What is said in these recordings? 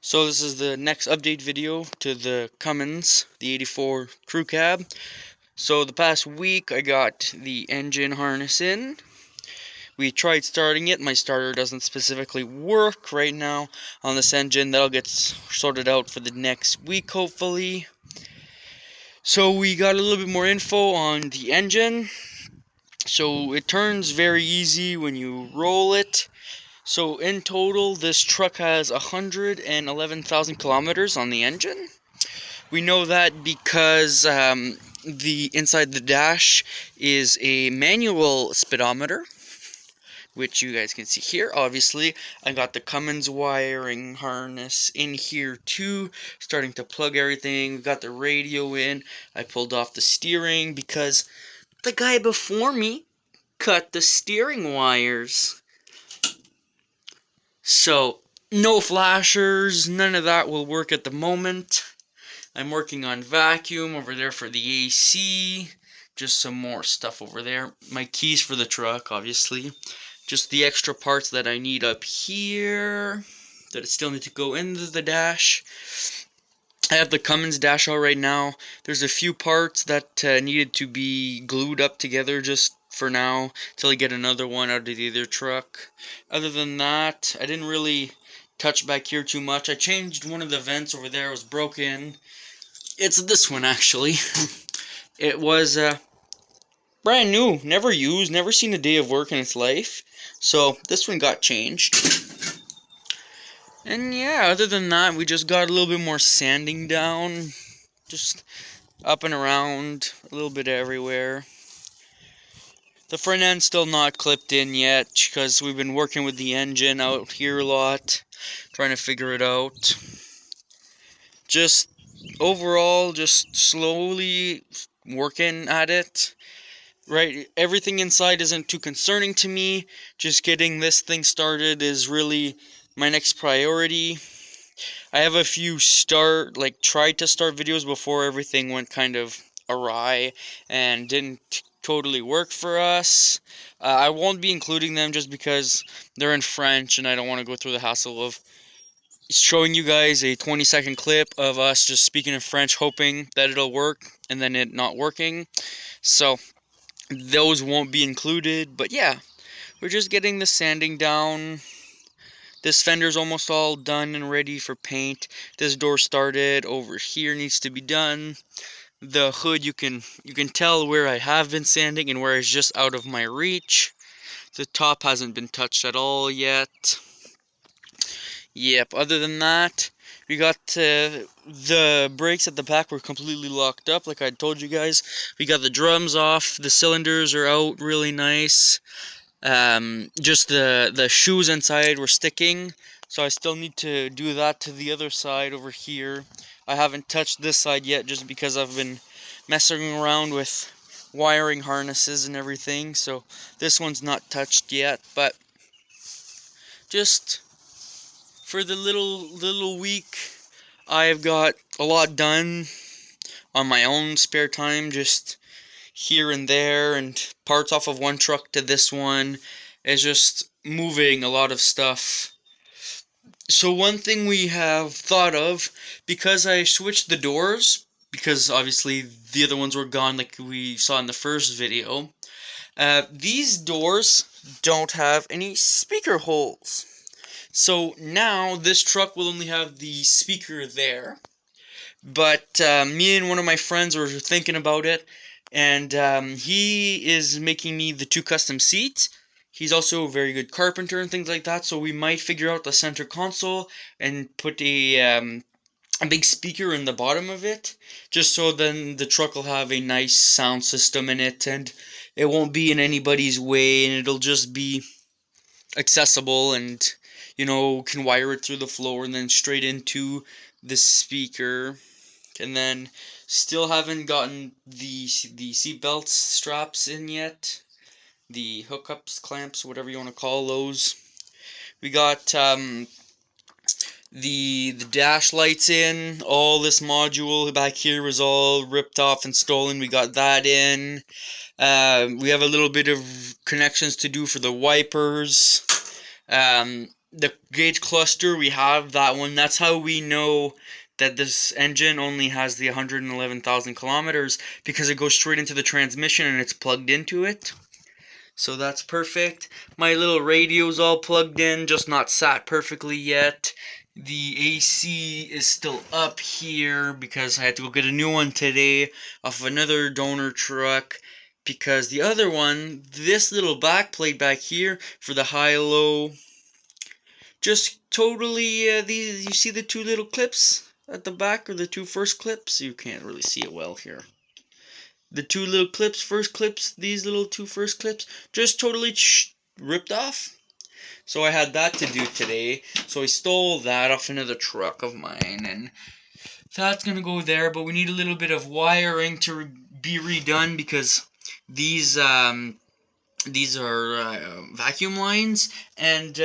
So this is the next update video to the Cummins, the 84 crew cab. So the past week I got the engine harness in. We tried starting it. My starter doesn't specifically work right now on this engine. That'll get sorted out for the next week hopefully. So we got a little bit more info on the engine. So it turns very easy when you roll it. So in total, this truck has 111,000 kilometers on the engine. We know that because the inside the dash is a manual speedometer, which you guys can see here. Obviously, I got the Cummins wiring harness in here too, starting to plug everything. We got the radio in. I pulled off the steering because the guy before me cut the steering wires. So, no flashers, none of that will work at the moment. I'm working on vacuum over there for the AC. Just some more stuff over there. My keys for the truck, obviously. Just the extra parts that I need up here that still need to go into the dash. I have the Cummins dash out right now. There's a few parts that needed to be glued up together just for now till I get another one out of the other truck. Other than that, I didn't really touch back here too much. I changed one of the vents over there. It was broken. It's this one actually. It was brand new, never used, never seen a day of work in its life. So this one got changed. And yeah, other than that, we just got a little bit more sanding down. Just up and around, a little bit everywhere. The front end's still not clipped in yet because we've been working with the engine out here a lot, trying to figure it out. Just overall, just slowly working at it. Right, everything inside isn't too concerning to me. Just getting this thing started is really my next priority. I have a few tried to start videos before everything went kind of awry and didn't totally work for us. I won't be including them just because they're in French and I don't want to go through the hassle of showing you guys a 20-second clip of us just speaking in French hoping that it'll work and then it not working. So those won't be included, but yeah, we're just getting the sanding down. This fender's almost all done and ready for paint. This door started over here, needs to be done. The hood, you can tell where I have been sanding and where it's just out of my reach. The top hasn't been touched at all yet. Yep, other than that, we got the brakes at the back were completely locked up, like I told you guys. We got the drums off, the cylinders are out really nice. Just the shoes inside were sticking, so I still need to do that to the other side over here. I haven't touched this side yet just because I've been messing around with wiring harnesses and everything, so this one's not touched yet, but just for the little week I've got a lot done on my own spare time, just here and there, and parts off of one truck to this one is just moving a lot of stuff. So one thing we have thought of, because I switched the doors, because obviously the other ones were gone like we saw in the first video, these doors don't have any speaker holes. So now this truck will only have the speaker there. But me and one of my friends were thinking about it, and he is making me the 2 custom seats. He's also a very good carpenter and things like that, so we might figure out the center console and put a big speaker in the bottom of it, just so then the truck will have a nice sound system in it, and it won't be in anybody's way, and it'll just be accessible, and you know, can wire it through the floor and then straight into the speaker. And then still haven't gotten the seat belt straps in yet, the hookups, clamps, whatever you want to call those. We got the dash lights in. All this module back here was all ripped off and stolen. We got that in. We have a little bit of connections to do for the wipers. the gauge cluster, we have that one. That's how we know that this engine only has the 111,000 kilometers, because it goes straight into the transmission and it's plugged into it. So that's perfect. My little radio's all plugged in, just not sat perfectly yet. The AC is still up here because I had to go get a new one today off of another donor truck, because the other one, this little back plate back here for the high-low, just totally, you see the two little clips at the back, or the two first clips? You can't really see it well here. The two little clips, first clips, these little two first clips, just totally ripped off. So I had that to do today. So I stole that off another truck of mine, and that's gonna go there. But we need a little bit of wiring to be redone, because these are vacuum lines, and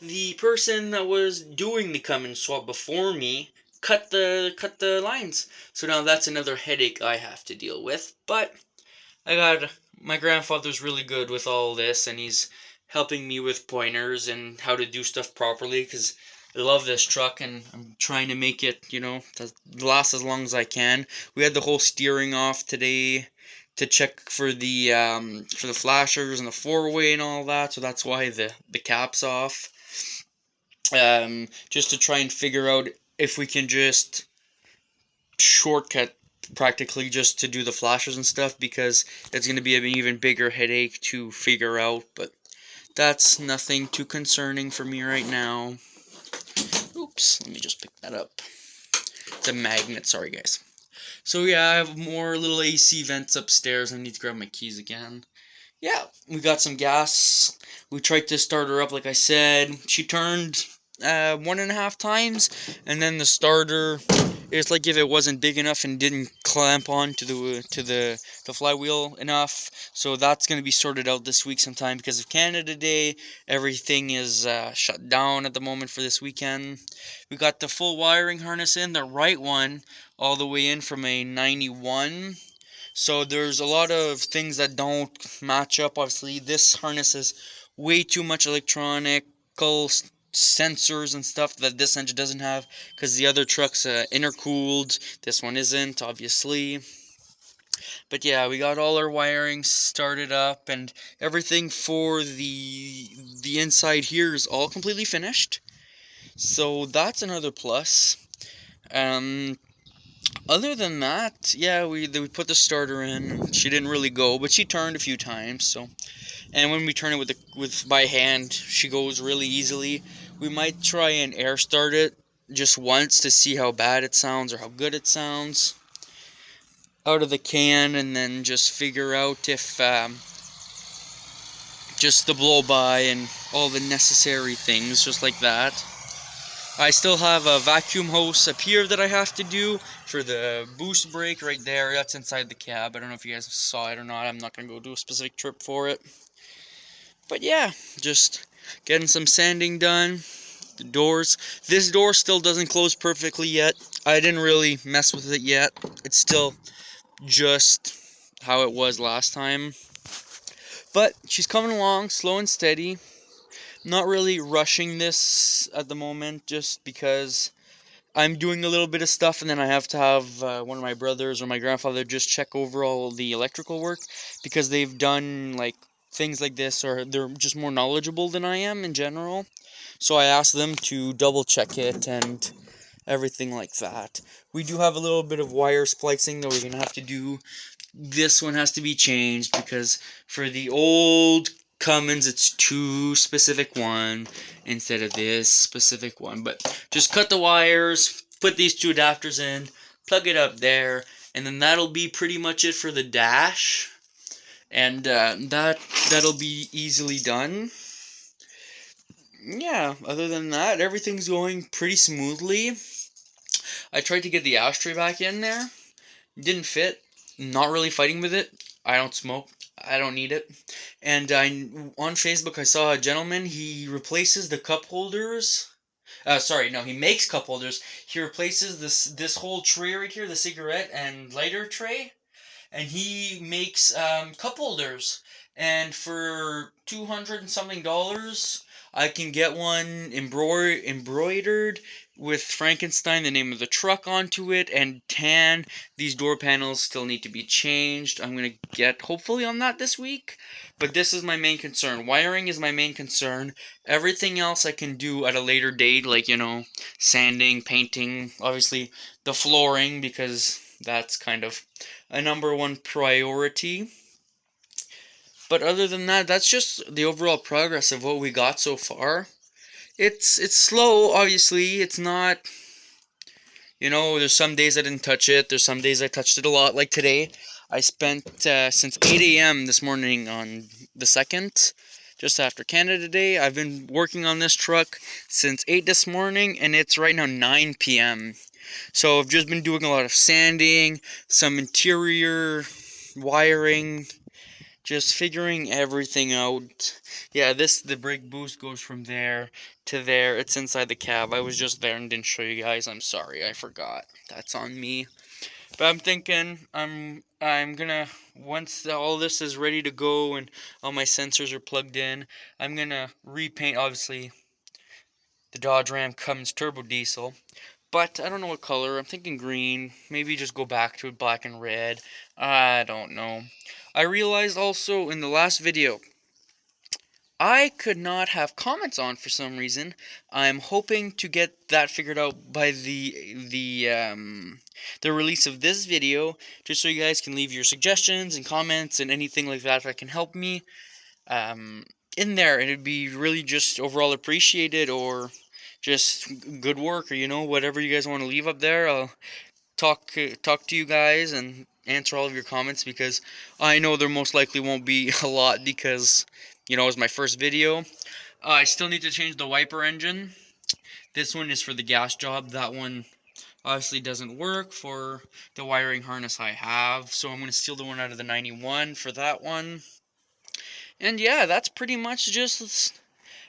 the person that was doing the Cummins swap before me cut the lines. So now that's another headache I have to deal with. But my grandfather's really good with all this, and he's helping me with pointers and how to do stuff properly, because I love this truck and I'm trying to make it, to last as long as I can. We had the whole steering off today to check for the flashers and the four-way and all that, so that's why the cap's off. Just to try and figure out if we can just shortcut practically just to do the flashers and stuff, because it's going to be an even bigger headache to figure out, but that's nothing too concerning for me right now. Oops, let me just pick that up. It's a magnet, sorry guys. So yeah, I have more little AC vents upstairs. I need to grab my keys again. Yeah, we got some gas. We tried to start her up like I said. She turned 1.5 times, and then the starter, it's like if it wasn't big enough and didn't clamp on to the flywheel enough. So that's going to be sorted out this week sometime, because of Canada Day. Everything is shut down at the moment for this weekend. We got the full wiring harness in, the right one, all the way in from a 91. So there's a lot of things that don't match up. Obviously, this harness has way too much electronical sensors and stuff that this engine doesn't have, because the other truck's intercooled. This one isn't, obviously. But yeah, we got all our wiring started up, and everything for the inside here is all completely finished. So that's another plus. Other than that, yeah, we put the starter in. She didn't really go, but she turned a few times. So, and when we turn it with by hand, she goes really easily. We might try and air start it just once to see how bad it sounds or how good it sounds out of the can, and then just figure out if just the blow by and all the necessary things, just like that. I still have a vacuum hose up here that I have to do for the boost brake right there. That's inside the cab. I don't know if you guys saw it or not. I'm not going to go do a specific trip for it. But yeah, just getting some sanding done. The doors. This door still doesn't close perfectly yet. I didn't really mess with it yet. It's still just how it was last time. But she's coming along slow and steady. Not really rushing this at the moment, just because I'm doing a little bit of stuff, and then I have to have one of my brothers or my grandfather just check over all the electrical work, because they've done like things like this, or they're just more knowledgeable than I am in general. So I asked them to double check it and everything like that. We do have a little bit of wire splicing that we're going to have to do. This one has to be changed, because for the old Cummins, it's two specific one instead of this specific one. But just cut the wires, put these two adapters in, plug it up there, and then that'll be pretty much it for the dash. And that'll be easily done. Yeah, other than that, everything's going pretty smoothly. I tried to get the ashtray back in there. Didn't fit. Not really fighting with it. I don't smoke. I don't need it. And on Facebook I saw a gentleman. He replaces the cup holders. Sorry, no, he makes cup holders. He replaces this whole tray right here, the cigarette and lighter tray, and he makes cup holders. And for $200 and something, I can get one embroidered with Frankenstein, the name of the truck, onto it, and tan. These door panels still need to be changed. I'm going to get hopefully on that this week. But this is my main concern. Wiring is my main concern. Everything else I can do at a later date, like, sanding, painting, obviously the flooring, because that's kind of a #1 priority. But other than that, that's just the overall progress of what we got so far. It's slow, obviously. It's not, there's some days I didn't touch it. There's some days I touched it a lot. Like today, I spent since 8 a.m. this morning on the 2nd, just after Canada Day. I've been working on this truck since 8 this morning, and it's right now 9 p.m. So I've just been doing a lot of sanding, some interior wiring, just figuring everything out. Yeah, the brake boost goes from there to there. It's inside the cab. I was just there and didn't show you guys. I'm sorry, I forgot. That's on me. But I'm thinking I'm gonna, once all this is ready to go and all my sensors are plugged in, I'm gonna repaint, obviously, the Dodge Ram Cummins turbo diesel. But I don't know what color. I'm thinking green. Maybe just go back to black and red. I don't know. I realized also in the last video, I could not have comments on for some reason. I'm hoping to get that figured out by the release of this video, just so you guys can leave your suggestions and comments and anything like that can help me in there, and it'd be really just overall appreciated, or just good work, or whatever you guys want to leave up there. I'll talk to you guys and answer all of your comments, because I know there most likely won't be a lot, because it's my first video. I still need to change the wiper engine. This one is for the gas job. That one obviously doesn't work for the wiring harness I have, so I'm going to steal the one out of the 91 for that one. And yeah, that's pretty much just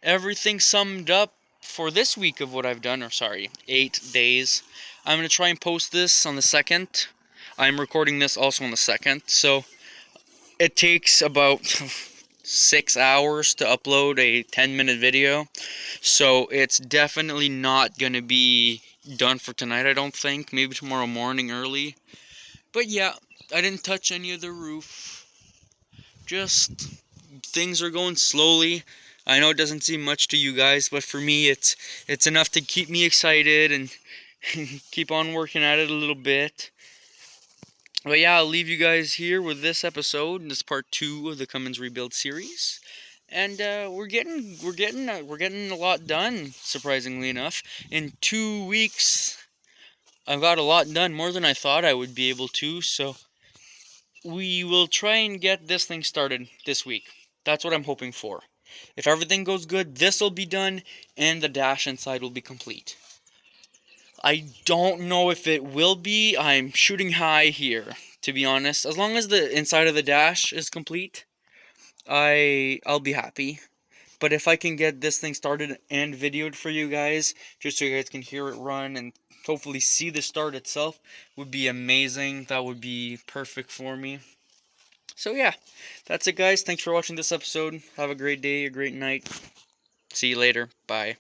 everything summed up for this week of what I've done, or sorry, 8 days. I'm going to try and post this on the 2nd. I'm recording this also on the 2nd, so it takes about 6 hours to upload a 10-minute video, so it's definitely not going to be done for tonight, I don't think. Maybe tomorrow morning early. But yeah, I didn't touch any of the roof. Just things are going slowly. I know it doesn't seem much to you guys, but for me it's enough to keep me excited and keep on working at it a little bit. But yeah, I'll leave you guys here with this episode. This part 2 of the Cummins rebuild series, and we're getting a lot done, surprisingly enough. In 2 weeks, I've got a lot done, more than I thought I would be able to. So we will try and get this thing started this week. That's what I'm hoping for. If everything goes good, this will be done, and the dash inside will be complete. I don't know if it will be. I'm shooting high here, to be honest. As long as the inside of the dash is complete, I'll be happy. But if I can get this thing started and videoed for you guys, just so you guys can hear it run and hopefully see the start itself, would be amazing. That would be perfect for me. So yeah, that's it, guys. Thanks for watching this episode. Have a great day, a great night. See you later. Bye.